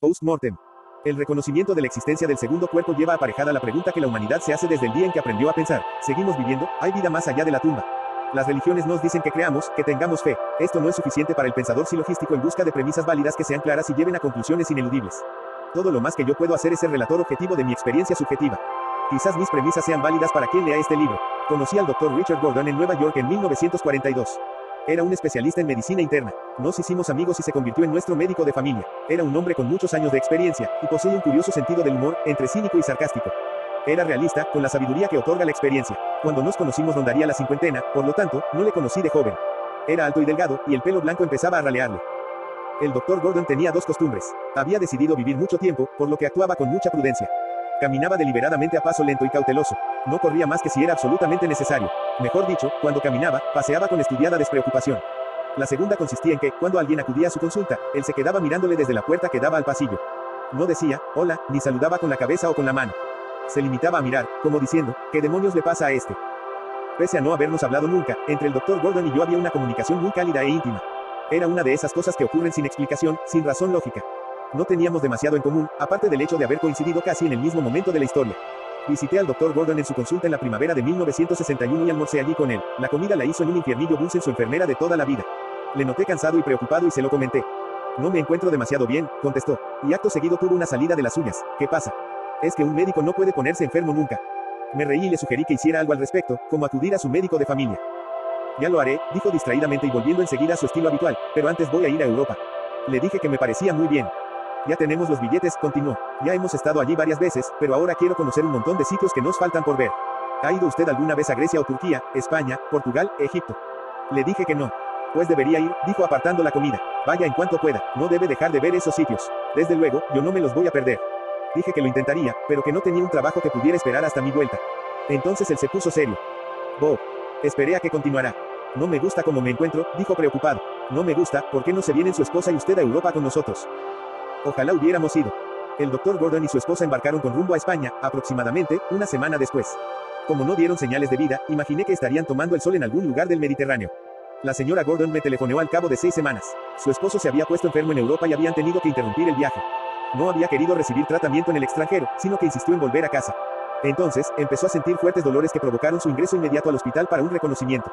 Post-mortem. El reconocimiento de la existencia del segundo cuerpo lleva aparejada la pregunta que la humanidad se hace desde el día en que aprendió a pensar. ¿Seguimos viviendo? ¿Hay vida más allá de la tumba? Las religiones nos dicen que creamos, que tengamos fe. Esto no es suficiente para el pensador silogístico en busca de premisas válidas que sean claras y lleven a conclusiones ineludibles. Todo lo más que yo puedo hacer es ser relator objetivo de mi experiencia subjetiva. Quizás mis premisas sean válidas para quien lea este libro. Conocí al Dr. Richard Gordon en Nueva York en 1942. Era un especialista en medicina interna. Nos hicimos amigos y se convirtió en nuestro médico de familia. Era un hombre con muchos años de experiencia, y posee un curioso sentido del humor, entre cínico y sarcástico. Era realista, con la sabiduría que otorga la experiencia. Cuando nos conocimos rondaría la cincuentena, por lo tanto, no le conocí de joven. Era alto y delgado, y el pelo blanco empezaba a ralearle. El Dr. Gordon tenía dos costumbres. Había decidido vivir mucho tiempo, por lo que actuaba con mucha prudencia. Caminaba deliberadamente a paso lento y cauteloso. No corría más que si era absolutamente necesario. Mejor dicho, cuando caminaba, paseaba con estudiada despreocupación. La segunda consistía en que, cuando alguien acudía a su consulta, él se quedaba mirándole desde la puerta que daba al pasillo. No decía, hola, ni saludaba con la cabeza o con la mano. Se limitaba a mirar, como diciendo, ¿qué demonios le pasa a este? Pese a no habernos hablado nunca, entre el Dr. Gordon y yo había una comunicación muy cálida e íntima. Era una de esas cosas que ocurren sin explicación, sin razón lógica. No teníamos demasiado en común, aparte del hecho de haber coincidido casi en el mismo momento de la historia. Visité al Dr. Gordon en su consulta en la primavera de 1961 y almorcé allí con él. La comida la hizo en un infiernillo Bunsen, su enfermera de toda la vida. Le noté cansado y preocupado y se lo comenté. No me encuentro demasiado bien, contestó, y acto seguido tuvo una salida de las suyas. ¿Qué pasa? Es que un médico no puede ponerse enfermo nunca. Me reí y le sugerí que hiciera algo al respecto, como acudir a su médico de familia. Ya lo haré, dijo distraídamente y volviendo enseguida a su estilo habitual, pero antes voy a ir a Europa. Le dije que me parecía muy bien. Ya tenemos los billetes, continuó. Ya hemos estado allí varias veces, pero ahora quiero conocer un montón de sitios que nos faltan por ver. ¿Ha ido usted alguna vez a Grecia o Turquía, España, Portugal, Egipto? Le dije que no. Pues debería ir, dijo apartando la comida. Vaya en cuanto pueda, no debe dejar de ver esos sitios. Desde luego, yo no me los voy a perder. Dije que lo intentaría, pero que no tenía un trabajo que pudiera esperar hasta mi vuelta. Entonces él se puso serio. Bob. Esperé a que continuara. No me gusta cómo me encuentro, dijo preocupado. No me gusta, ¿por qué no se vienen su esposa y usted a Europa con nosotros? Ojalá hubiéramos ido. El Dr. Gordon y su esposa embarcaron con rumbo a España, aproximadamente, una semana después. Como no dieron señales de vida, imaginé que estarían tomando el sol en algún lugar del Mediterráneo. La señora Gordon me telefoneó al cabo de 6 semanas. Su esposo se había puesto enfermo en Europa y habían tenido que interrumpir el viaje. No había querido recibir tratamiento en el extranjero, sino que insistió en volver a casa. Entonces, empezó a sentir fuertes dolores que provocaron su ingreso inmediato al hospital para un reconocimiento.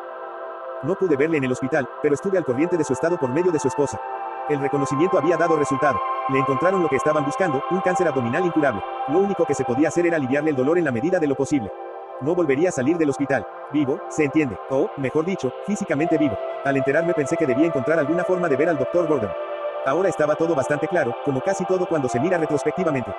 No pude verle en el hospital, pero estuve al corriente de su estado por medio de su esposa. El reconocimiento había dado resultado. Le encontraron lo que estaban buscando, un cáncer abdominal incurable. Lo único que se podía hacer era aliviarle el dolor en la medida de lo posible. No volvería a salir del hospital. Vivo, se entiende. O, mejor dicho, físicamente vivo. Al enterarme pensé que debía encontrar alguna forma de ver al Dr. Gordon. Ahora estaba todo bastante claro, como casi todo cuando se mira retrospectivamente.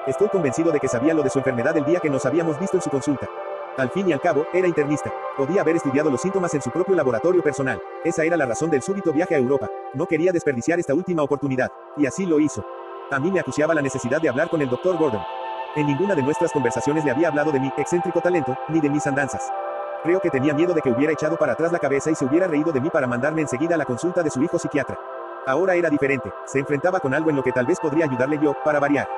Estoy convencido de que sabía lo de su enfermedad el día que nos habíamos visto en su consulta. Al fin y al cabo, era internista. Podía haber estudiado los síntomas en su propio laboratorio personal. Esa era la razón del súbito viaje a Europa. No quería desperdiciar esta última oportunidad. Y así lo hizo. A mí me acuciaba la necesidad de hablar con el Dr. Gordon. En ninguna de nuestras conversaciones le había hablado de mi excéntrico talento, ni de mis andanzas. Creo que tenía miedo de que hubiera echado para atrás la cabeza y se hubiera reído de mí para mandarme enseguida a la consulta de su hijo psiquiatra. Ahora era diferente. Se enfrentaba con algo en lo que tal vez podría ayudarle yo, para variar.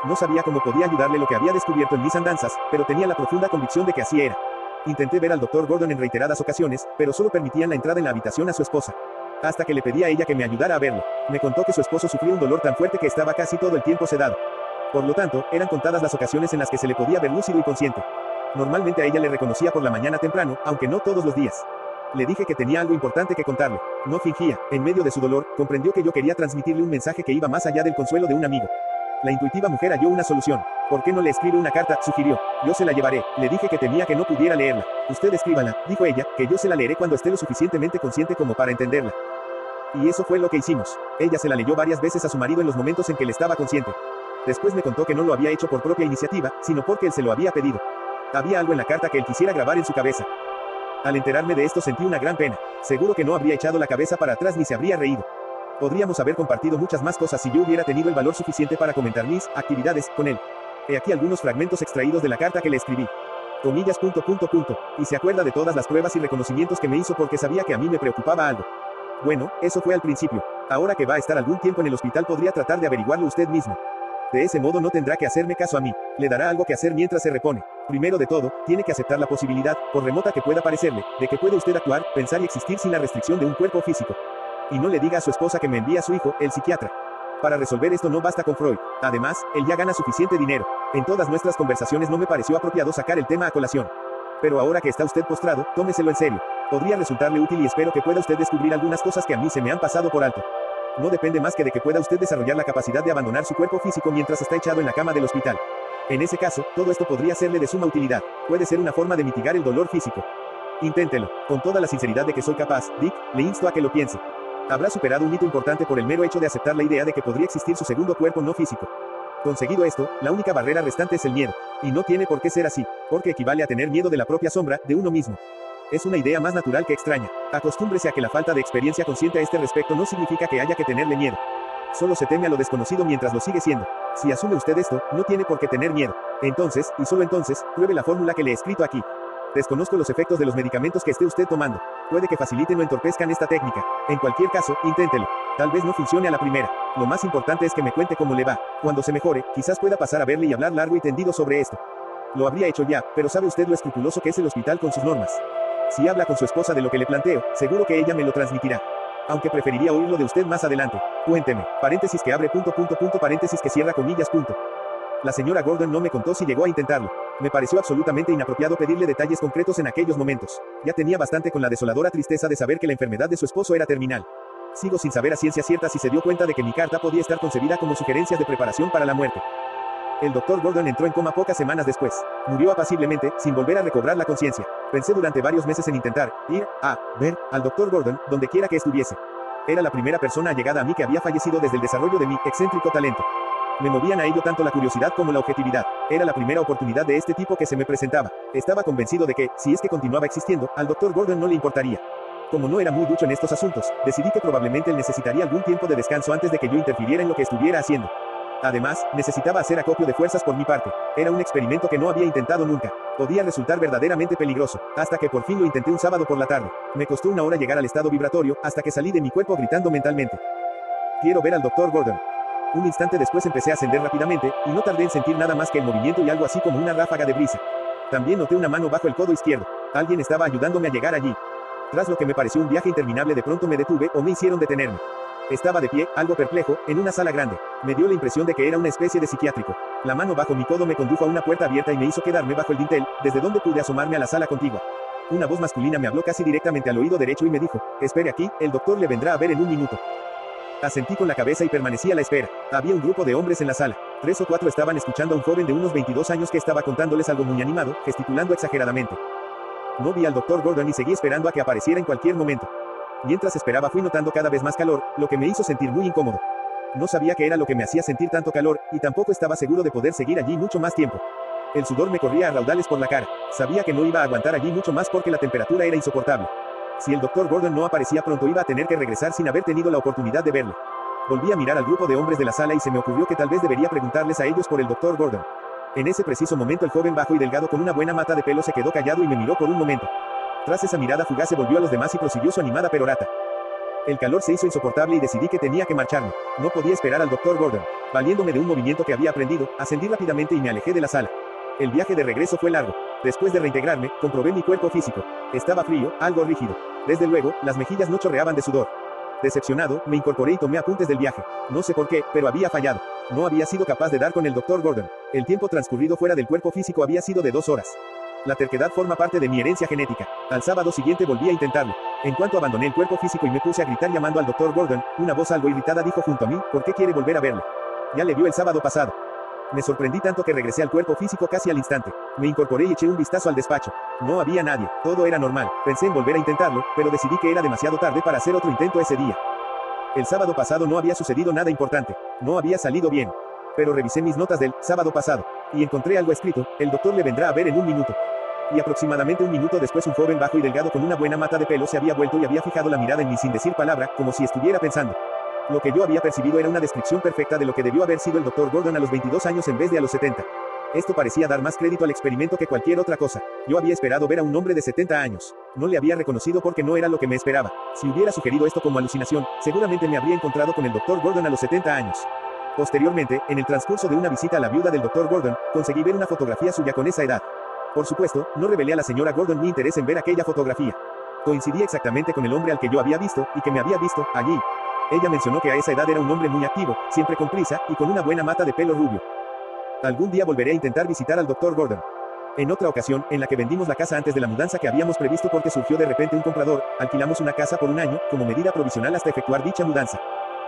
No sabía cómo podía ayudarle lo que había descubierto en mis andanzas, pero tenía la profunda convicción de que así era. Intenté ver al Dr. Gordon en reiteradas ocasiones, pero solo permitían la entrada en la habitación a su esposa. Hasta que le pedí a ella que me ayudara a verlo. Me contó que su esposo sufría un dolor tan fuerte que estaba casi todo el tiempo sedado. Por lo tanto, eran contadas las ocasiones en las que se le podía ver lúcido y consciente. Normalmente a ella le reconocía por la mañana temprano, aunque no todos los días. Le dije que tenía algo importante que contarle. No fingía. En medio de su dolor, comprendió que yo quería transmitirle un mensaje que iba más allá del consuelo de un amigo. La intuitiva mujer halló una solución. ¿Por qué no le escribe una carta?, sugirió. Yo se la llevaré. Le dije que temía que no pudiera leerla. Usted escríbala, dijo ella, que yo se la leeré cuando esté lo suficientemente consciente como para entenderla. Y eso fue lo que hicimos. Ella se la leyó varias veces a su marido en los momentos en que él estaba consciente. Después me contó que no lo había hecho por propia iniciativa, sino porque él se lo había pedido. Había algo en la carta que él quisiera grabar en su cabeza. Al enterarme de esto sentí una gran pena. Seguro que no habría echado la cabeza para atrás ni se habría reído. Podríamos haber compartido muchas más cosas si yo hubiera tenido el valor suficiente para comentar mis actividades con él. He aquí algunos fragmentos extraídos de la carta que le escribí. Comillas. Y se acuerda de todas las pruebas y reconocimientos que me hizo porque sabía que a mí me preocupaba algo. Bueno, eso fue al principio. Ahora que va a estar algún tiempo en el hospital podría tratar de averiguarlo usted mismo. De ese modo no tendrá que hacerme caso a mí. Le dará algo que hacer mientras se repone. Primero de todo, tiene que aceptar la posibilidad, por remota que pueda parecerle, de que puede usted actuar, pensar y existir sin la restricción de un cuerpo físico. Y no le diga a su esposa que me envía a su hijo, el psiquiatra. Para resolver esto no basta con Freud. Además, él ya gana suficiente dinero. En todas nuestras conversaciones no me pareció apropiado sacar el tema a colación. Pero ahora que está usted postrado, tómeselo en serio. Podría resultarle útil y espero que pueda usted descubrir algunas cosas que a mí se me han pasado por alto. No depende más que de que pueda usted desarrollar la capacidad de abandonar su cuerpo físico mientras está echado en la cama del hospital. En ese caso, todo esto podría serle de suma utilidad. Puede ser una forma de mitigar el dolor físico. Inténtelo. Con toda la sinceridad de que soy capaz, Dick, le insto a que lo piense. Habrá superado un hito importante por el mero hecho de aceptar la idea de que podría existir su segundo cuerpo no físico. Conseguido esto, la única barrera restante es el miedo. Y no tiene por qué ser así, porque equivale a tener miedo de la propia sombra, de uno mismo. Es una idea más natural que extraña. Acostúmbrese a que la falta de experiencia consciente a este respecto no significa que haya que tenerle miedo. Solo se teme a lo desconocido mientras lo sigue siendo. Si asume usted esto, no tiene por qué tener miedo. Entonces, y solo entonces, pruebe la fórmula que le he escrito aquí. Desconozco los efectos de los medicamentos que esté usted tomando. Puede que faciliten o entorpezcan esta técnica. En cualquier caso, inténtelo. Tal vez no funcione a la primera. Lo más importante es que me cuente cómo le va. Cuando se mejore, quizás pueda pasar a verle y hablar largo y tendido sobre esto. Lo habría hecho ya, pero sabe usted lo escrupuloso que es el hospital con sus normas. Si habla con su esposa de lo que le planteo, seguro que ella me lo transmitirá. Aunque preferiría oírlo de usted más adelante. Cuénteme. Paréntesis que abre paréntesis que cierra comillas . La señora Gordon no me contó si llegó a intentarlo. Me pareció absolutamente inapropiado pedirle detalles concretos en aquellos momentos. Ya tenía bastante con la desoladora tristeza de saber que la enfermedad de su esposo era terminal. Sigo sin saber a ciencia cierta si se dio cuenta de que mi carta podía estar concebida como sugerencias de preparación para la muerte. El doctor Gordon entró en coma pocas semanas después. Murió apaciblemente, sin volver a recobrar la conciencia. Pensé durante varios meses en intentar ir a ver al doctor Gordon, donde quiera que estuviese. Era la primera persona allegada a mí que había fallecido desde el desarrollo de mi excéntrico talento. Me movían a ello tanto la curiosidad como la objetividad. Era la primera oportunidad de este tipo que se me presentaba. Estaba convencido de que, si es que continuaba existiendo, al doctor Gordon no le importaría. Como no era muy ducho en estos asuntos, decidí que probablemente él necesitaría algún tiempo de descanso antes de que yo interfiriera en lo que estuviera haciendo. Además, necesitaba hacer acopio de fuerzas por mi parte. Era un experimento que no había intentado nunca. Podía resultar verdaderamente peligroso, hasta que por fin lo intenté un sábado por la tarde. Me costó una hora llegar al estado vibratorio, hasta que salí de mi cuerpo gritando mentalmente: quiero ver al doctor Gordon. Un instante después empecé a ascender rápidamente, y no tardé en sentir nada más que el movimiento y algo así como una ráfaga de brisa. También noté una mano bajo el codo izquierdo. Alguien estaba ayudándome a llegar allí. Tras lo que me pareció un viaje interminable, de pronto me detuve, o me hicieron detenerme. Estaba de pie, algo perplejo, en una sala grande. Me dio la impresión de que era una especie de psiquiátrico. La mano bajo mi codo me condujo a una puerta abierta y me hizo quedarme bajo el dintel, desde donde pude asomarme a la sala contigua. Una voz masculina me habló casi directamente al oído derecho y me dijo: espere aquí, el doctor le vendrá a ver en un minuto. Asentí con la cabeza y permanecí a la espera. Había un grupo de hombres en la sala. 3 o 4 estaban escuchando a un joven de unos 22 años que estaba contándoles algo muy animado, gesticulando exageradamente. No vi al doctor Gordon y seguí esperando a que apareciera en cualquier momento. Mientras esperaba fui notando cada vez más calor, lo que me hizo sentir muy incómodo. No sabía qué era lo que me hacía sentir tanto calor, y tampoco estaba seguro de poder seguir allí mucho más tiempo. El sudor me corría a raudales por la cara. Sabía que no iba a aguantar allí mucho más porque la temperatura era insoportable. Si el doctor Gordon no aparecía pronto iba a tener que regresar sin haber tenido la oportunidad de verlo. Volví a mirar al grupo de hombres de la sala y se me ocurrió que tal vez debería preguntarles a ellos por el doctor Gordon. En ese preciso momento el joven bajo y delgado con una buena mata de pelo se quedó callado y me miró por un momento. Tras esa mirada fugaz se volvió a los demás y prosiguió su animada perorata. El calor se hizo insoportable y decidí que tenía que marcharme. No podía esperar al doctor Gordon. Valiéndome de un movimiento que había aprendido, ascendí rápidamente y me alejé de la sala. El viaje de regreso fue largo. Después de reintegrarme, comprobé mi cuerpo físico. Estaba frío, algo rígido. Desde luego, las mejillas no chorreaban de sudor. Decepcionado, me incorporé y tomé apuntes del viaje. No sé por qué, pero había fallado. No había sido capaz de dar con el doctor Gordon. El tiempo transcurrido fuera del cuerpo físico había sido de 2 horas. La terquedad forma parte de mi herencia genética. Al sábado siguiente volví a intentarlo. En cuanto abandoné el cuerpo físico y me puse a gritar llamando al doctor Gordon, una voz algo irritada dijo junto a mí: ¿por qué quiere volver a verlo? Ya le vio el sábado pasado. Me sorprendí tanto que regresé al cuerpo físico casi al instante. Me incorporé y eché un vistazo al despacho. No había nadie, todo era normal. Pensé en volver a intentarlo, pero decidí que era demasiado tarde para hacer otro intento ese día. El sábado pasado no había sucedido nada importante. No había salido bien. Pero revisé mis notas del sábado pasado, y encontré algo escrito: el doctor le vendrá a ver en un minuto. Y aproximadamente un minuto después un joven bajo y delgado con una buena mata de pelo se había vuelto y había fijado la mirada en mí sin decir palabra, como si estuviera pensando. Lo que yo había percibido era una descripción perfecta de lo que debió haber sido el doctor Gordon a los 22 años en vez de a los 70. Esto parecía dar más crédito al experimento que cualquier otra cosa. Yo había esperado ver a un hombre de 70 años. No le había reconocido porque no era lo que me esperaba. Si hubiera sugerido esto como alucinación, seguramente me habría encontrado con el doctor Gordon a los 70 años. Posteriormente, en el transcurso de una visita a la viuda del doctor Gordon, conseguí ver una fotografía suya con esa edad. Por supuesto, no revelé a la señora Gordon mi interés en ver aquella fotografía. Coincidía exactamente con el hombre al que yo había visto, y que me había visto, allí. Ella mencionó que a esa edad era un hombre muy activo, siempre con prisa, y con una buena mata de pelo rubio. Algún día volveré a intentar visitar al Dr. Gordon. En otra ocasión, en la que vendimos la casa antes de la mudanza que habíamos previsto porque surgió de repente un comprador, alquilamos una casa por un año, como medida provisional hasta efectuar dicha mudanza.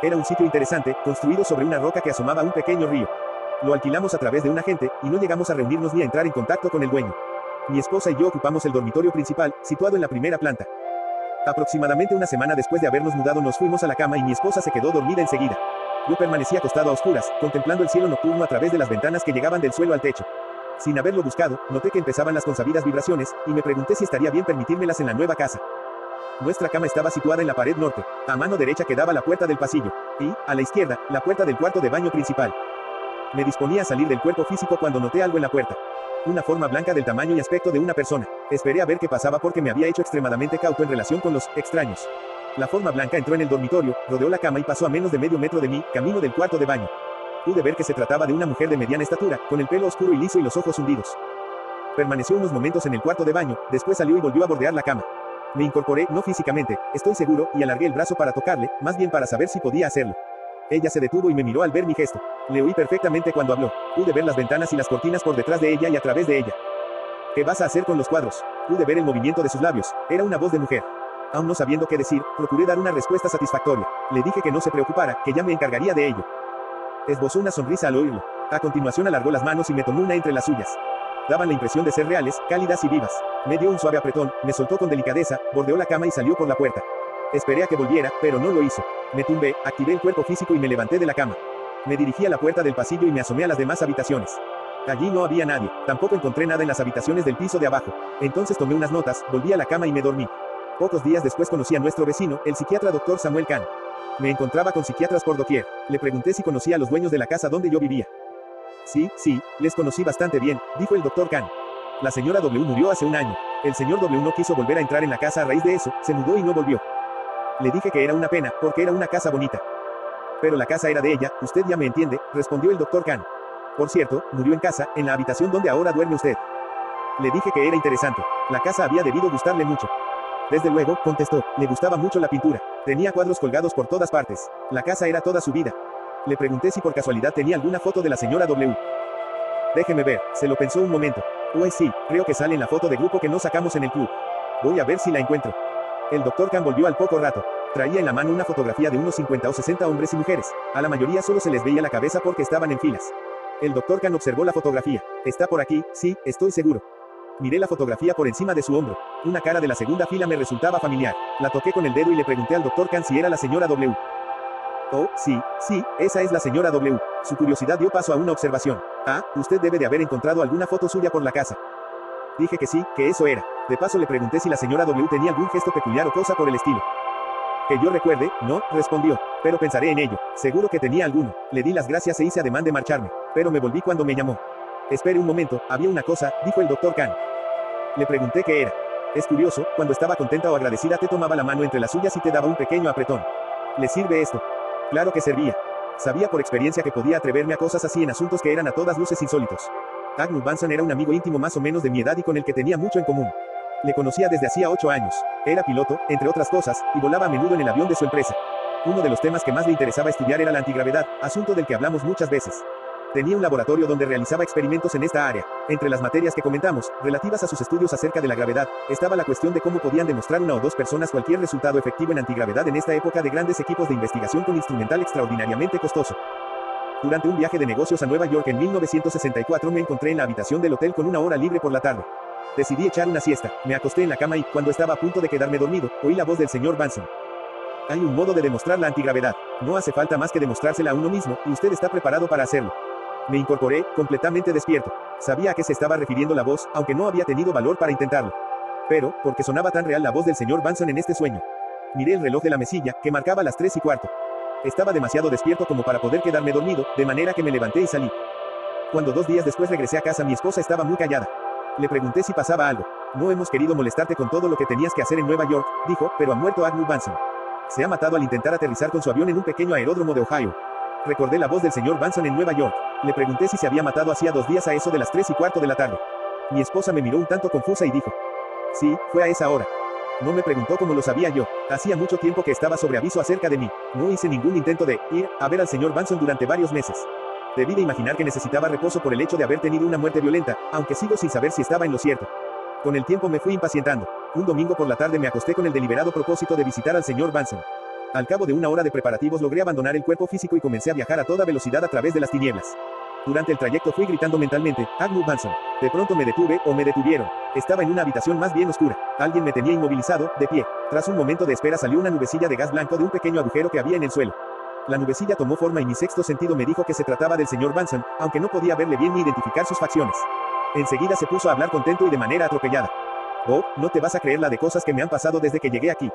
Era un sitio interesante, construido sobre una roca que asomaba a un pequeño río. Lo alquilamos a través de un agente, y no llegamos a reunirnos ni a entrar en contacto con el dueño. Mi esposa y yo ocupamos el dormitorio principal, situado en la primera planta. Aproximadamente una semana después de habernos mudado nos fuimos a la cama y mi esposa se quedó dormida enseguida. Yo permanecí acostado a oscuras, contemplando el cielo nocturno a través de las ventanas que llegaban del suelo al techo. Sin haberlo buscado, noté que empezaban las consabidas vibraciones, y me pregunté si estaría bien permitírmelas en la nueva casa. Nuestra cama estaba situada en la pared norte. A mano derecha quedaba la puerta del pasillo, y, a la izquierda, la puerta del cuarto de baño principal. Me disponía a salir del cuerpo físico cuando noté algo en la puerta. Una forma blanca del tamaño y aspecto de una persona. Esperé a ver qué pasaba porque me había hecho extremadamente cauto en relación con los extraños. La forma blanca entró en el dormitorio, rodeó la cama y pasó a menos de medio metro de mí, camino del cuarto de baño. Pude ver que se trataba de una mujer de mediana estatura, con el pelo oscuro y liso y los ojos hundidos. Permaneció unos momentos en el cuarto de baño, después salió y volvió a bordear la cama. Me incorporé, no físicamente, estoy seguro, y alargué el brazo para tocarle, más bien para saber si podía hacerlo. Ella se detuvo y me miró al ver mi gesto. Le oí perfectamente cuando habló. Pude ver las ventanas y las cortinas por detrás de ella y a través de ella. ¿Qué vas a hacer con los cuadros? Pude ver el movimiento de sus labios. Era una voz de mujer. Aún no sabiendo qué decir, procuré dar una respuesta satisfactoria. Le dije que no se preocupara, que ya me encargaría de ello. Esbozó una sonrisa al oírlo. A continuación alargó las manos y me tomó una entre las suyas. Daban la impresión de ser reales, cálidas y vivas. Me dio un suave apretón, me soltó con delicadeza, bordeó la cama y salió por la puerta. Esperé a que volviera, pero no lo hizo. Me tumbé, activé el cuerpo físico y me levanté de la cama. Me dirigí a la puerta del pasillo y me asomé a las demás habitaciones. Allí no había nadie, tampoco encontré nada en las habitaciones del piso de abajo. Entonces tomé unas notas, volví a la cama y me dormí. Pocos días después conocí a nuestro vecino, el psiquiatra Dr. Samuel Kahn. Me encontraba con psiquiatras por doquier. Le pregunté si conocía a los dueños de la casa donde yo vivía. Sí, les conocí bastante bien, dijo el Dr. Kahn. La señora W murió hace un año. El señor W no quiso volver a entrar en la casa a raíz de eso, se mudó y no volvió. Le dije que era una pena, porque era una casa bonita. Pero la casa era de ella, usted ya me entiende, respondió el Dr. Kahn. Por cierto, murió en casa, en la habitación donde ahora duerme usted. Le dije que era interesante. La casa había debido gustarle mucho. Desde luego, contestó, le gustaba mucho la pintura. Tenía cuadros colgados por todas partes. La casa era toda su vida. Le pregunté si por casualidad tenía alguna foto de la señora W. Déjeme ver, se lo pensó un momento. Pues sí, creo que sale en la foto de grupo que nos sacamos en el club. Voy a ver si la encuentro. El Dr. Kahn volvió al poco rato. Traía en la mano una fotografía de unos 50 o 60 hombres y mujeres. A la mayoría solo se les veía la cabeza porque estaban en filas. El Dr. Kahn observó la fotografía. Está por aquí, sí, estoy seguro. Miré la fotografía por encima de su hombro. Una cara de la segunda fila me resultaba familiar. La toqué con el dedo y le pregunté al Dr. Kahn si era la señora W. Oh, sí, esa es la señora W. Su curiosidad dio paso a una observación. Ah, usted debe de haber encontrado alguna foto suya por la casa. Dije que sí, que eso era. De paso le pregunté si la señora W tenía algún gesto peculiar o cosa por el estilo. Que yo recuerde, no, respondió. Pero pensaré en ello. Seguro que tenía alguno. Le di las gracias e hice ademán de marcharme. Pero me volví cuando me llamó. Espere un momento, había una cosa, dijo el Dr. Kahn. Le pregunté qué era. Es curioso, cuando estaba contenta o agradecida te tomaba la mano entre las suyas y te daba un pequeño apretón. ¿Le sirve esto? Claro que servía. Sabía por experiencia que podía atreverme a cosas así en asuntos que eran a todas luces insólitos. Agnew Benson era un amigo íntimo más o menos de mi edad y con el que tenía mucho en común. Le conocía desde hacía 8 años. Era piloto, entre otras cosas, y volaba a menudo en el avión de su empresa. Uno de los temas que más le interesaba estudiar era la antigravedad, asunto del que hablamos muchas veces. Tenía un laboratorio donde realizaba experimentos en esta área. Entre las materias que comentamos, relativas a sus estudios acerca de la gravedad, estaba la cuestión de cómo podían demostrar una o dos personas cualquier resultado efectivo en antigravedad en esta época de grandes equipos de investigación con instrumental extraordinariamente costoso. Durante un viaje de negocios a Nueva York en 1964 me encontré en la habitación del hotel con una hora libre por la tarde. Decidí echar una siesta, me acosté en la cama y, cuando estaba a punto de quedarme dormido, oí la voz del señor Benson. Hay un modo de demostrar la antigravedad. No hace falta más que demostrársela a uno mismo, y usted está preparado para hacerlo. Me incorporé, completamente despierto. Sabía a qué se estaba refiriendo la voz, aunque no había tenido valor para intentarlo. Pero, porque sonaba tan real la voz del señor Benson en este sueño. Miré el reloj de la mesilla, que marcaba las 3:15. Estaba demasiado despierto como para poder quedarme dormido, de manera que me levanté y salí. Cuando 2 días después regresé a casa, mi esposa estaba muy callada. Le pregunté si pasaba algo. No hemos querido molestarte con todo lo que tenías que hacer en Nueva York, dijo, pero ha muerto Agnew Benson. Se ha matado al intentar aterrizar con su avión en un pequeño aeródromo de Ohio. Recordé la voz del señor Benson en Nueva York. Le pregunté si se había matado hacía 2 días a eso de las 3:15 de la tarde. Mi esposa me miró un tanto confusa y dijo: sí, fue a esa hora. No me preguntó cómo lo sabía yo. Hacía mucho tiempo que estaba sobre aviso acerca de mí. No hice ningún intento de ir a ver al señor Benson durante varios meses. Debí de imaginar que necesitaba reposo por el hecho de haber tenido una muerte violenta, aunque sigo sin saber si estaba en lo cierto. Con el tiempo me fui impacientando. Un domingo por la tarde me acosté con el deliberado propósito de visitar al señor Benson. Al cabo de una hora de preparativos logré abandonar el cuerpo físico y comencé a viajar a toda velocidad a través de las tinieblas. Durante el trayecto fui gritando mentalmente, Agnew Benson. De pronto me detuve, o me detuvieron. Estaba en una habitación más bien oscura. Alguien me tenía inmovilizado, de pie. Tras un momento de espera salió una nubecilla de gas blanco de un pequeño agujero que había en el suelo. La nubecilla tomó forma y mi sexto sentido me dijo que se trataba del señor Benson, aunque no podía verle bien ni identificar sus facciones. Enseguida se puso a hablar contento y de manera atropellada. Bob, no te vas a creer la de cosas que me han pasado desde que llegué aquí.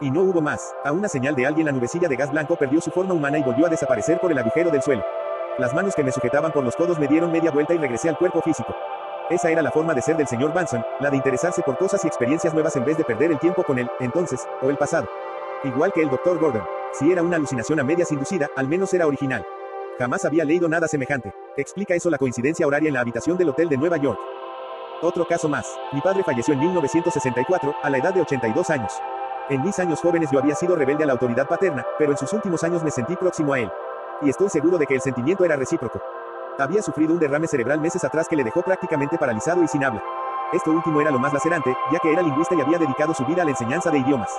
Y no hubo más. A una señal de alguien la nubecilla de gas blanco perdió su forma humana y volvió a desaparecer por el agujero del suelo. Las manos que me sujetaban por los codos me dieron media vuelta y regresé al cuerpo físico. Esa era la forma de ser del señor Benson, la de interesarse por cosas y experiencias nuevas en vez de perder el tiempo con él, entonces, o el pasado. Igual que el Dr. Gordon. Si era una alucinación a medias inducida, al menos era original. Jamás había leído nada semejante. Explica eso la coincidencia horaria en la habitación del hotel de Nueva York. Otro caso más. Mi padre falleció en 1964, a la edad de 82 años. En mis años jóvenes yo había sido rebelde a la autoridad paterna, pero en sus últimos años me sentí próximo a él. Y estoy seguro de que el sentimiento era recíproco. Había sufrido un derrame cerebral meses atrás que le dejó prácticamente paralizado y sin habla. Esto último era lo más lacerante, ya que era lingüista y había dedicado su vida a la enseñanza de idiomas.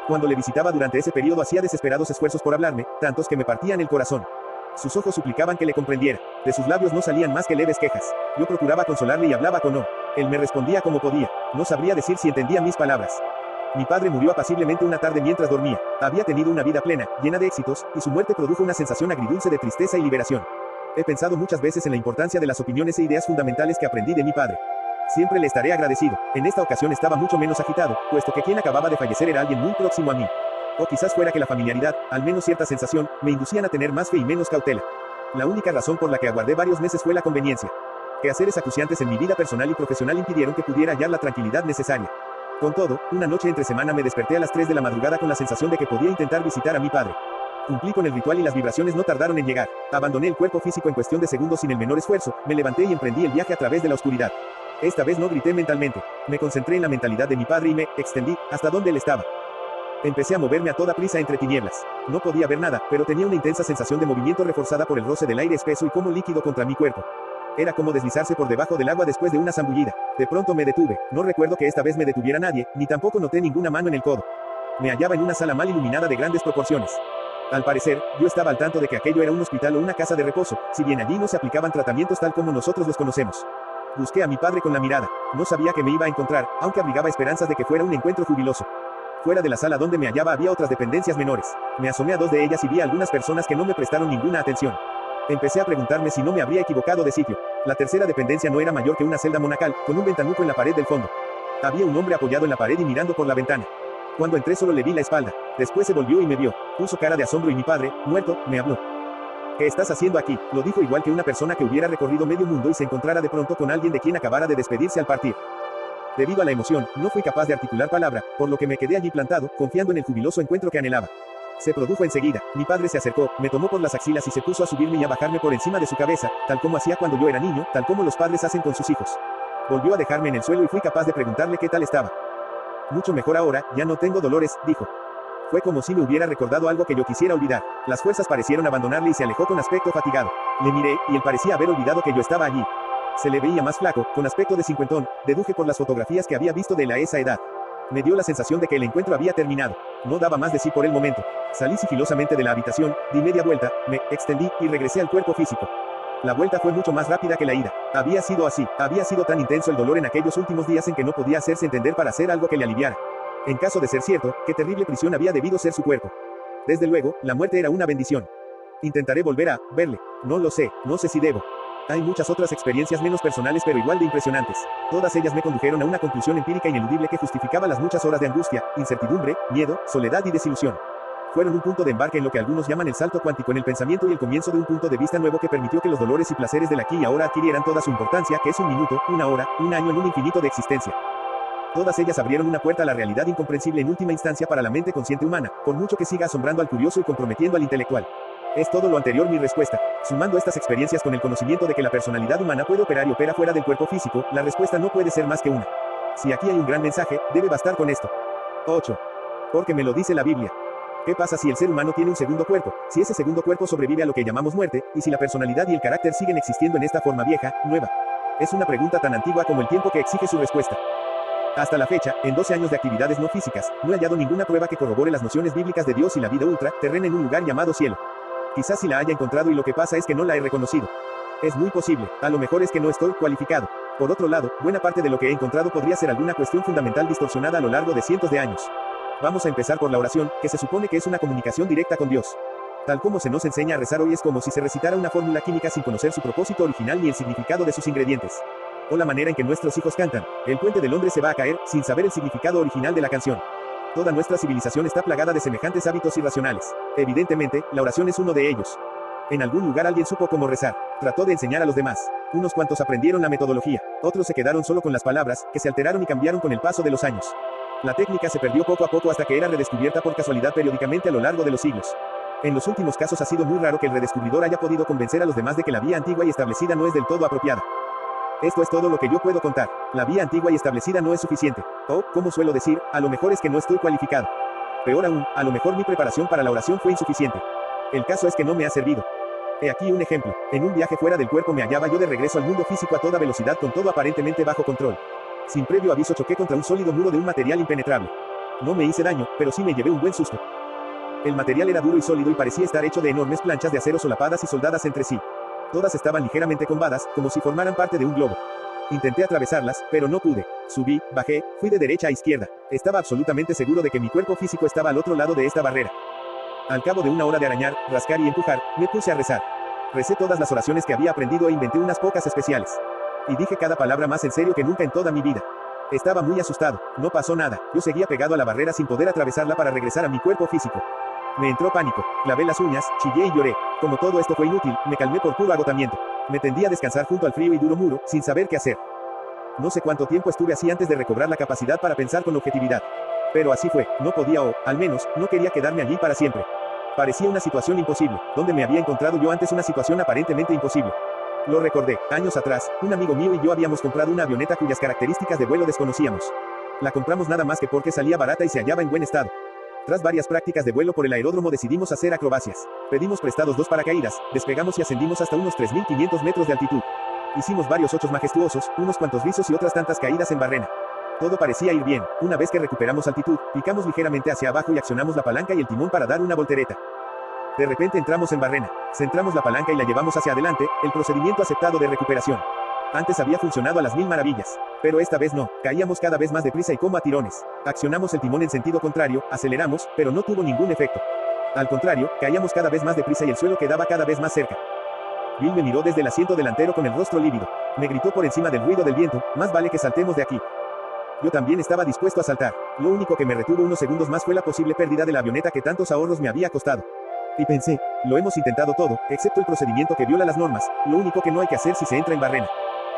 Cuando le visitaba durante ese periodo hacía desesperados esfuerzos por hablarme, tantos que me partían el corazón. Sus ojos suplicaban que le comprendiera. De sus labios no salían más que leves quejas. Yo procuraba consolarle y hablaba con no. Él me respondía como podía. No sabría decir si entendía mis palabras. Mi padre murió apaciblemente una tarde mientras dormía. Había tenido una vida plena, llena de éxitos, y su muerte produjo una sensación agridulce de tristeza y liberación. He pensado muchas veces en la importancia de las opiniones e ideas fundamentales que aprendí de mi padre. Siempre le estaré agradecido. En esta ocasión estaba mucho menos agitado, puesto que quien acababa de fallecer era alguien muy próximo a mí. O quizás fuera que la familiaridad, al menos cierta sensación, me inducían a tener más fe y menos cautela. La única razón por la que aguardé varios meses fue la conveniencia. Quehaceres acuciantes en mi vida personal y profesional impidieron que pudiera hallar la tranquilidad necesaria. Con todo, una noche entre semana me desperté a las 3 de la madrugada con la sensación de que podía intentar visitar a mi padre. Cumplí con el ritual y las vibraciones no tardaron en llegar. Abandoné el cuerpo físico en cuestión de segundos sin el menor esfuerzo, me levanté y emprendí el viaje a través de la oscuridad. Esta vez no grité mentalmente. Me concentré en la mentalidad de mi padre y me extendí hasta donde él estaba. Empecé a moverme a toda prisa entre tinieblas. No podía ver nada, pero tenía una intensa sensación de movimiento reforzada por el roce del aire espeso y como líquido contra mi cuerpo. Era como deslizarse por debajo del agua después de una zambullida. De pronto me detuve. No recuerdo que esta vez me detuviera nadie, ni tampoco noté ninguna mano en el codo. Me hallaba en una sala mal iluminada de grandes proporciones. Al parecer, yo estaba al tanto de que aquello era un hospital o una casa de reposo, si bien allí no se aplicaban tratamientos tal como nosotros los conocemos. Busqué a mi padre con la mirada. No sabía que me iba a encontrar, aunque abrigaba esperanzas de que fuera un encuentro jubiloso. Fuera de la sala donde me hallaba había otras dependencias menores. Me asomé a 2 de ellas y vi a algunas personas que no me prestaron ninguna atención. Empecé a preguntarme si no me habría equivocado de sitio. La tercera dependencia no era mayor que una celda monacal, con un ventanuco en la pared del fondo. Había un hombre apoyado en la pared y mirando por la ventana. Cuando entré solo le vi la espalda. Después se volvió y me vio. Puso cara de asombro y mi padre, muerto, me habló. ¿Qué estás haciendo aquí? Lo dijo igual que una persona que hubiera recorrido medio mundo y se encontrara de pronto con alguien de quien acabara de despedirse al partir. Debido a la emoción, no fui capaz de articular palabra, por lo que me quedé allí plantado, confiando en el jubiloso encuentro que anhelaba. Se produjo enseguida. Mi padre se acercó, me tomó por las axilas y se puso a subirme y a bajarme por encima de su cabeza, tal como hacía cuando yo era niño, tal como los padres hacen con sus hijos. Volvió a dejarme en el suelo y fui capaz de preguntarle qué tal estaba. Mucho mejor ahora, ya no tengo dolores, dijo. Fue como si me hubiera recordado algo que yo quisiera olvidar. Las fuerzas parecieron abandonarle y se alejó con aspecto fatigado. Le miré, y él parecía haber olvidado que yo estaba allí. Se le veía más flaco, con aspecto de cincuentón, deduje por las fotografías que había visto de él a esa edad. Me dio la sensación de que el encuentro había terminado. No daba más de sí por el momento. Salí sigilosamente de la habitación, di media vuelta, me extendí y regresé al cuerpo físico. La vuelta fue mucho más rápida que la ida. Había sido así, había sido tan intenso el dolor en aquellos últimos días en que no podía hacerse entender para hacer algo que le aliviara. En caso de ser cierto, qué terrible prisión había debido ser su cuerpo. Desde luego, la muerte era una bendición. Intentaré volver a verle. No lo sé, no sé si debo. Hay muchas otras experiencias menos personales pero igual de impresionantes. Todas ellas me condujeron a una conclusión empírica ineludible que justificaba las muchas horas de angustia, incertidumbre, miedo, soledad y desilusión. Fueron un punto de embarque en lo que algunos llaman el salto cuántico en el pensamiento y el comienzo de un punto de vista nuevo que permitió que los dolores y placeres del aquí y ahora adquirieran toda su importancia, que es un minuto, una hora, un año en un infinito de existencia. Todas ellas abrieron una puerta a la realidad incomprensible en última instancia para la mente consciente humana, por mucho que siga asombrando al curioso y comprometiendo al intelectual. Es todo lo anterior mi respuesta. Sumando estas experiencias con el conocimiento de que la personalidad humana puede operar y opera fuera del cuerpo físico, la respuesta no puede ser más que una. Si aquí hay un gran mensaje, debe bastar con esto. 8. Porque me lo dice la Biblia. ¿Qué pasa si el ser humano tiene un segundo cuerpo? Si ese segundo cuerpo sobrevive a lo que llamamos muerte, y si la personalidad y el carácter siguen existiendo en esta forma vieja, nueva. Es una pregunta tan antigua como el tiempo que exige su respuesta. Hasta la fecha, en 12 años de actividades no físicas, no he hallado ninguna prueba que corrobore las nociones bíblicas de Dios y la vida ultra, terrena en un lugar llamado cielo. Quizás sí la haya encontrado y lo que pasa es que no la he reconocido. Es muy posible, a lo mejor es que no estoy cualificado. Por otro lado, buena parte de lo que he encontrado podría ser alguna cuestión fundamental distorsionada a lo largo de cientos de años. Vamos a empezar por la oración, que se supone que es una comunicación directa con Dios. Tal como se nos enseña a rezar hoy es como si se recitara una fórmula química sin conocer su propósito original ni el significado de sus ingredientes. O la manera en que nuestros hijos cantan, el puente de Londres se va a caer, sin saber el significado original de la canción. Toda nuestra civilización está plagada de semejantes hábitos irracionales. Evidentemente, la oración es uno de ellos. En algún lugar alguien supo cómo rezar, trató de enseñar a los demás. Unos cuantos aprendieron la metodología, otros se quedaron solo con las palabras, que se alteraron y cambiaron con el paso de los años. La técnica se perdió poco a poco hasta que era redescubierta por casualidad periódicamente a lo largo de los siglos. En los últimos casos ha sido muy raro que el redescubridor haya podido convencer a los demás de que la vía antigua y establecida no es del todo apropiada. Esto es todo lo que yo puedo contar. La vía antigua y establecida no es suficiente. O, como suelo decir, a lo mejor es que no estoy cualificado. Peor aún, a lo mejor mi preparación para la oración fue insuficiente. El caso es que no me ha servido. He aquí un ejemplo. En un viaje fuera del cuerpo me hallaba yo de regreso al mundo físico a toda velocidad con todo aparentemente bajo control. Sin previo aviso choqué contra un sólido muro de un material impenetrable. No me hice daño, pero sí me llevé un buen susto. El material era duro y sólido y parecía estar hecho de enormes planchas de acero solapadas y soldadas entre sí. Todas estaban ligeramente combadas, como si formaran parte de un globo. Intenté atravesarlas, pero no pude. Subí, bajé, fui de derecha a izquierda. Estaba absolutamente seguro de que mi cuerpo físico estaba al otro lado de esta barrera. Al cabo de una hora de arañar, rascar y empujar, me puse a rezar. Recé todas las oraciones que había aprendido e inventé unas pocas especiales. Y dije cada palabra más en serio que nunca en toda mi vida. Estaba muy asustado, no pasó nada, yo seguía pegado a la barrera sin poder atravesarla para regresar a mi cuerpo físico. Me entró pánico, clavé las uñas, chillé y lloré. Como todo esto fue inútil, me calmé por puro agotamiento. Me tendí a descansar junto al frío y duro muro, sin saber qué hacer. No sé cuánto tiempo estuve así antes de recobrar la capacidad para pensar con objetividad. Pero así fue, no podía o, al menos, no quería quedarme allí para siempre. Parecía una situación imposible, donde me había encontrado yo antes una situación aparentemente imposible. Lo recordé, años atrás, un amigo mío y yo habíamos comprado una avioneta cuyas características de vuelo desconocíamos. La compramos nada más que porque salía barata y se hallaba en buen estado. Tras varias prácticas de vuelo por el aeródromo decidimos hacer acrobacias. Pedimos prestados 2 paracaídas, despegamos y ascendimos hasta unos 3.500 metros de altitud. Hicimos varios ochos majestuosos, unos cuantos rizos y otras tantas caídas en barrena. Todo parecía ir bien. Una vez que recuperamos altitud, picamos ligeramente hacia abajo y accionamos la palanca y el timón para dar una voltereta. De repente entramos en barrena. Centramos la palanca y la llevamos hacia adelante, el procedimiento aceptado de recuperación. Antes había funcionado a las 1000 maravillas. Pero esta vez no, caíamos cada vez más deprisa y como a tirones. Accionamos el timón en sentido contrario, aceleramos, pero no tuvo ningún efecto. Al contrario, caíamos cada vez más deprisa y el suelo quedaba cada vez más cerca. Bill me miró desde el asiento delantero con el rostro lívido. Me gritó por encima del ruido del viento, más vale que saltemos de aquí. Yo también estaba dispuesto a saltar. Lo único que me retuvo unos segundos más fue la posible pérdida de la avioneta que tantos ahorros me había costado. Y pensé, lo hemos intentado todo, excepto el procedimiento que viola las normas, lo único que no hay que hacer si se entra en barrena.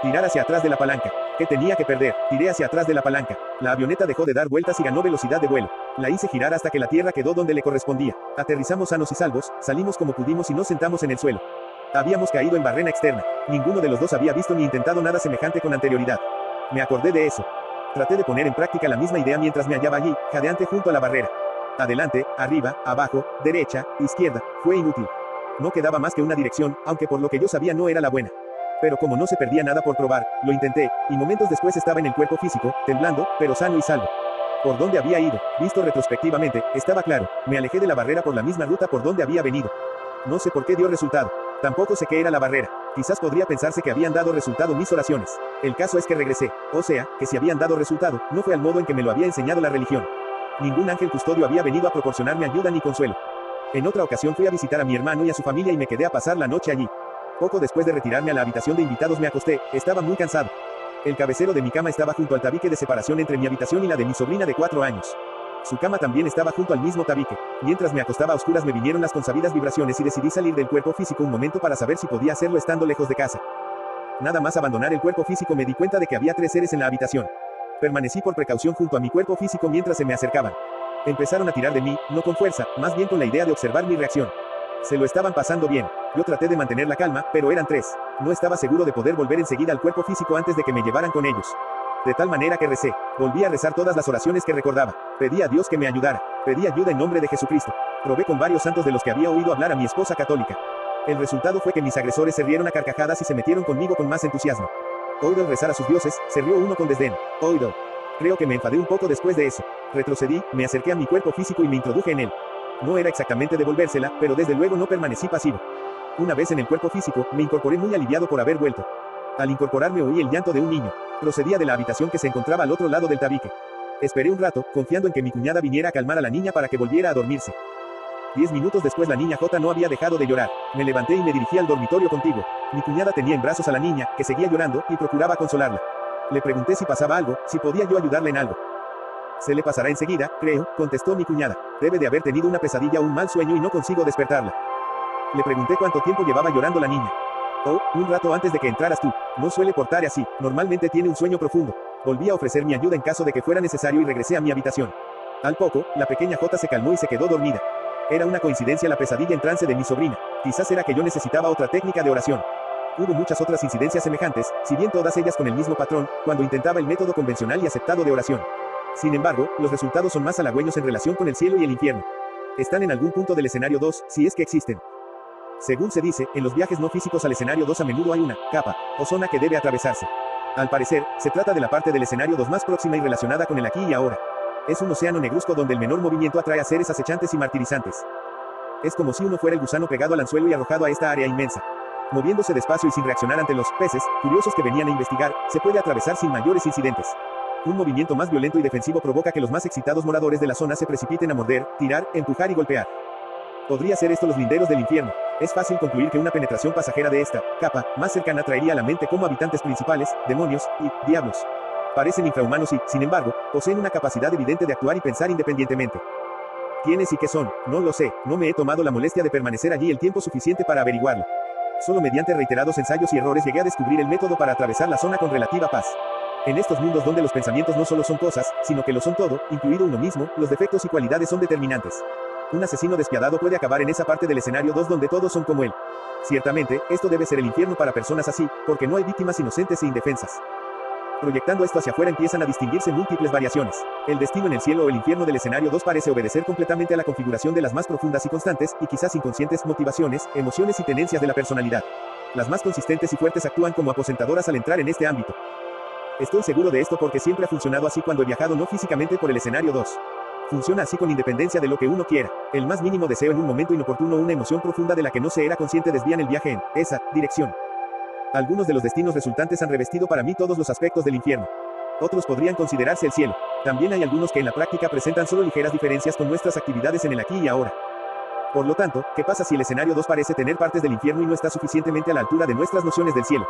Tirar hacia atrás de la palanca. ¿Qué tenía que perder? Tiré hacia atrás de la palanca. La avioneta dejó de dar vueltas y ganó velocidad de vuelo. La hice girar hasta que la tierra quedó donde le correspondía. Aterrizamos sanos y salvos, salimos como pudimos y nos sentamos en el suelo. Habíamos caído en barrena externa. Ninguno de los dos había visto ni intentado nada semejante con anterioridad. Me acordé de eso. Traté de poner en práctica la misma idea mientras me hallaba allí, jadeante junto a la barrera. Adelante, arriba, abajo, derecha, izquierda, fue inútil. No quedaba más que una dirección, aunque por lo que yo sabía no era la buena. Pero como no se perdía nada por probar, lo intenté, y momentos después estaba en el cuerpo físico, temblando, pero sano y salvo. ¿Por dónde había ido? Visto retrospectivamente, estaba claro, me alejé de la barrera por la misma ruta por donde había venido. No sé por qué dio resultado. Tampoco sé qué era la barrera. Quizás podría pensarse que habían dado resultado mis oraciones. El caso es que regresé, o sea, que si habían dado resultado, no fue al modo en que me lo había enseñado la religión. Ningún ángel custodio había venido a proporcionarme ayuda ni consuelo. En otra ocasión fui a visitar a mi hermano y a su familia y me quedé a pasar la noche allí. Poco después de retirarme a la habitación de invitados me acosté, estaba muy cansado. El cabecero de mi cama estaba junto al tabique de separación entre mi habitación y la de mi sobrina de 4 años. Su cama también estaba junto al mismo tabique. Mientras me acostaba a oscuras me vinieron las consabidas vibraciones y decidí salir del cuerpo físico un momento para saber si podía hacerlo estando lejos de casa. Nada más abandonar el cuerpo físico me di cuenta de que había 3 seres en la habitación. Permanecí por precaución junto a mi cuerpo físico mientras se me acercaban. Empezaron a tirar de mí, no con fuerza, más bien con la idea de observar mi reacción. Se lo estaban pasando bien. Yo traté de mantener la calma, pero eran 3. No estaba seguro de poder volver enseguida al cuerpo físico antes de que me llevaran con ellos. De tal manera que recé. Volví a rezar todas las oraciones que recordaba. Pedí a Dios que me ayudara. Pedí ayuda en nombre de Jesucristo. Probé con varios santos de los que había oído hablar a mi esposa católica. El resultado fue que mis agresores se rieron a carcajadas y se metieron conmigo con más entusiasmo. Oído rezar a sus dioses, se rió uno con desdén. Oído. Creo que me enfadé un poco después de eso. Retrocedí, me acerqué a mi cuerpo físico y me introduje en él. No era exactamente devolvérsela, pero desde luego no permanecí pasivo. Una vez en el cuerpo físico, me incorporé muy aliviado por haber vuelto. Al incorporarme oí el llanto de un niño. Procedía de la habitación que se encontraba al otro lado del tabique. Esperé un rato, confiando en que mi cuñada viniera a calmar a la niña para que volviera a dormirse. 10 minutos después la niña J no había dejado de llorar. Me levanté y me dirigí al dormitorio contiguo. Mi cuñada tenía en brazos a la niña, que seguía llorando, y procuraba consolarla. Le pregunté si pasaba algo, si podía yo ayudarle en algo. Se le pasará enseguida, creo, contestó mi cuñada. Debe de haber tenido una pesadilla o un mal sueño y no consigo despertarla. Le pregunté cuánto tiempo llevaba llorando la niña. Oh, un rato antes de que entraras tú. No suele portar así, normalmente tiene un sueño profundo. Volví a ofrecer mi ayuda en caso de que fuera necesario y regresé a mi habitación. Al poco, la pequeña J se calmó y se quedó dormida. Era una coincidencia la pesadilla en trance de mi sobrina. Quizás era que yo necesitaba otra técnica de oración. Hubo muchas otras incidencias semejantes, si bien todas ellas con el mismo patrón, cuando intentaba el método convencional y aceptado de oración. Sin embargo, los resultados son más halagüeños en relación con el cielo y el infierno. Están en algún punto del escenario 2, si es que existen. Según se dice, en los viajes no físicos al escenario 2 a menudo hay una capa o zona que debe atravesarse. Al parecer, se trata de la parte del escenario 2 más próxima y relacionada con el aquí y ahora. Es un océano negruzco donde el menor movimiento atrae a seres acechantes y martirizantes. Es como si uno fuera el gusano pegado al anzuelo y arrojado a esta área inmensa. Moviéndose despacio y sin reaccionar ante los peces, curiosos que venían a investigar, se puede atravesar sin mayores incidentes. Un movimiento más violento y defensivo provoca que los más excitados moradores de la zona se precipiten a morder, tirar, empujar y golpear. Podría ser esto los linderos del infierno. Es fácil concluir que una penetración pasajera de esta capa más cercana traería a la mente como habitantes principales, demonios y diablos. Parecen infrahumanos y, sin embargo, poseen una capacidad evidente de actuar y pensar independientemente. ¿Quiénes y qué son? No lo sé, no me he tomado la molestia de permanecer allí el tiempo suficiente para averiguarlo. Solo mediante reiterados ensayos y errores llegué a descubrir el método para atravesar la zona con relativa paz. En estos mundos donde los pensamientos no solo son cosas, sino que lo son todo, incluido uno mismo, los defectos y cualidades son determinantes. Un asesino despiadado puede acabar en esa parte del escenario 2 donde todos son como él. Ciertamente, esto debe ser el infierno para personas así, porque no hay víctimas inocentes e indefensas. Proyectando esto hacia afuera empiezan a distinguirse múltiples variaciones. El destino en el cielo o el infierno del escenario 2 parece obedecer completamente a la configuración de las más profundas y constantes, y quizás inconscientes, motivaciones, emociones y tenencias de la personalidad. Las más consistentes y fuertes actúan como aposentadoras al entrar en este ámbito. Estoy seguro de esto porque siempre ha funcionado así cuando he viajado no físicamente por el escenario 2. Funciona así con independencia de lo que uno quiera. El más mínimo deseo en un momento inoportuno o una emoción profunda de la que no se era consciente desvían el viaje en esa dirección. Algunos de los destinos resultantes han revestido para mí todos los aspectos del infierno. Otros podrían considerarse el cielo. También hay algunos que en la práctica presentan solo ligeras diferencias con nuestras actividades en el aquí y ahora. Por lo tanto, ¿qué pasa si el escenario 2 parece tener partes del infierno y no está suficientemente a la altura de nuestras nociones del cielo?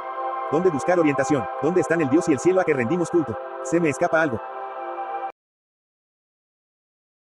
¿Dónde buscar orientación? ¿Dónde están el Dios y el cielo a que rendimos culto? Se me escapa algo.